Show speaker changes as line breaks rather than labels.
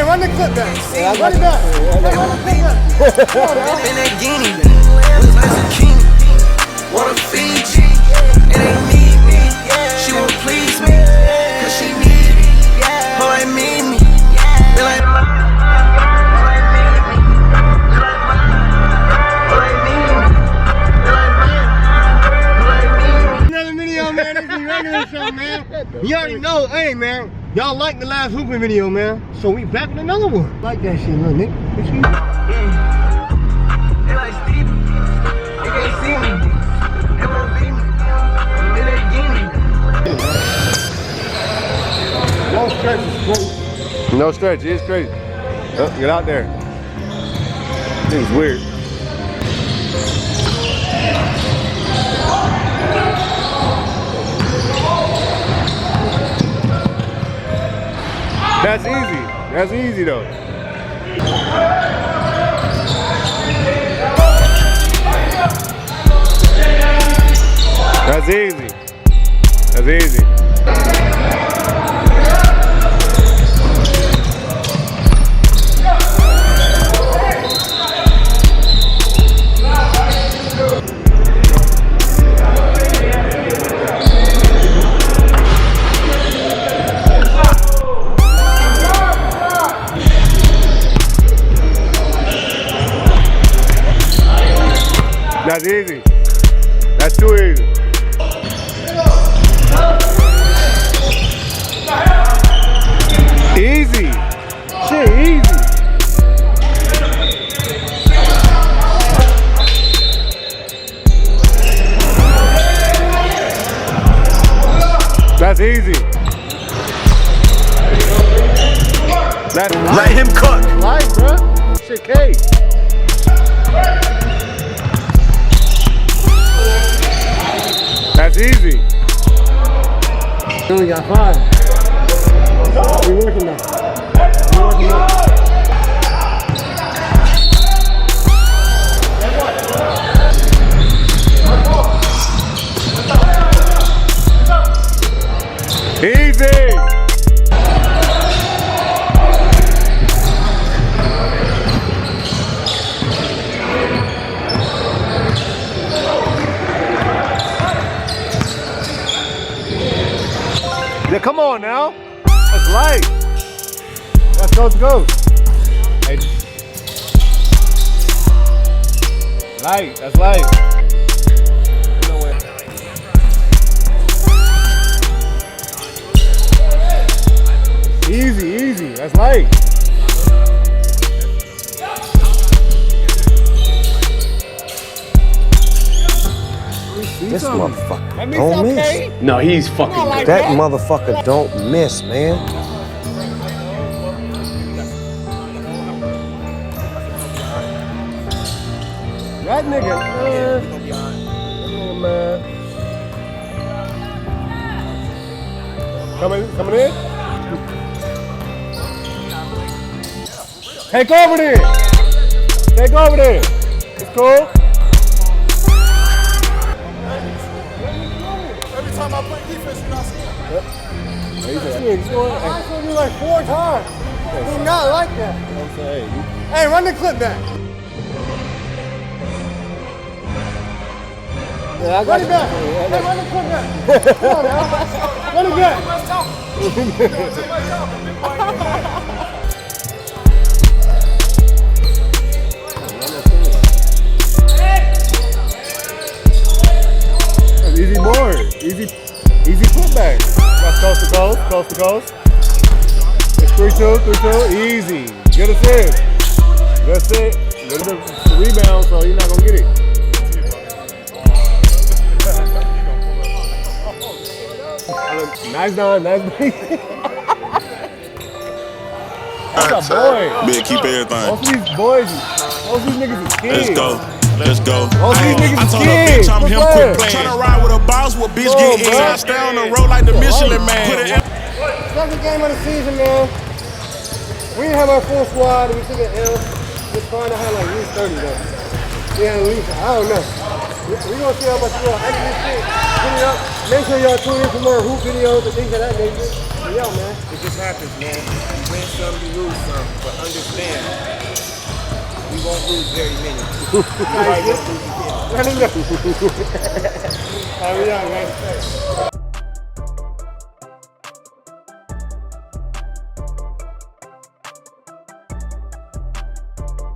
run the clip back. Run it back. Hey, run the clip back.
In that guinea, was like zucchini. Wanna feed you, it ain't need me. She won't please me, cause she need me. Oh, I need me. They like
another video, man. This is the regular show, man. You already know, hey, man. Y'all liked the last hooping video, man. So we back with another one. Like that shit, little nigga.
they like Steve. You can't see me. They won't beat me. In that guinea.
No stretch is great.
No stretch, it's crazy. Oh, get out there. This is weird. That's easy. That's easy though. That's easy. That's easy. That's easy. That's too easy. Easy. Shit, easy. That's easy.
Let him cook.
Life, bro. Shit, cake. That's easy.
We only got 5. We working now. We working now.
Easy. Yeah, come on now. That's light. That's coast to coast. Hey. Light, that's light. No way. Easy, easy. That's light.
This motherfucker
That means
don't miss.
okay.
No, he's fucking
like
good.
That motherfucker don't miss, man.
That nigga, man.
Coming in. Take over there. Take over there. It's cool.
Every time I play defense, you're not scoring.
I told you like 4 times. Do not like that. Hey, run the clip back.
Yeah, I
Run it back. Hey, run the clip back. Come on now. Run it back.
Easy board. Easy putback. That's coast to coast, coast to coast. It's 3-2, 3-2. Easy. Get assist. That's it. Get the rebound, so you're not gonna get it. Nice done, nice. That's a boy.
Big, keep everything.
Most of these boys, most of these niggas is kids.
Let's go. Let's go.
Most of these niggas
I
is
told her
kids.
bitch I'm him
What's
quit
that?
playing. Tryna ride with a boss, what bitch
Oh,
get in?
bro.
I stay on the road like the Michelin man. Put it in.
Second game of the season, man. We didn't have our full squad. We took an L. It's fine. I had like at least 30 though. We had at least, I don't know. We're gonna see how much we're gonna edit this shit. Put it up. Make sure y'all tune in for more hoop videos and things of that nature. So yo, man.
It just happens, man. You win some, you lose some. But understand, we won't lose very many. We might not lose again.
Let me know. How we on, man?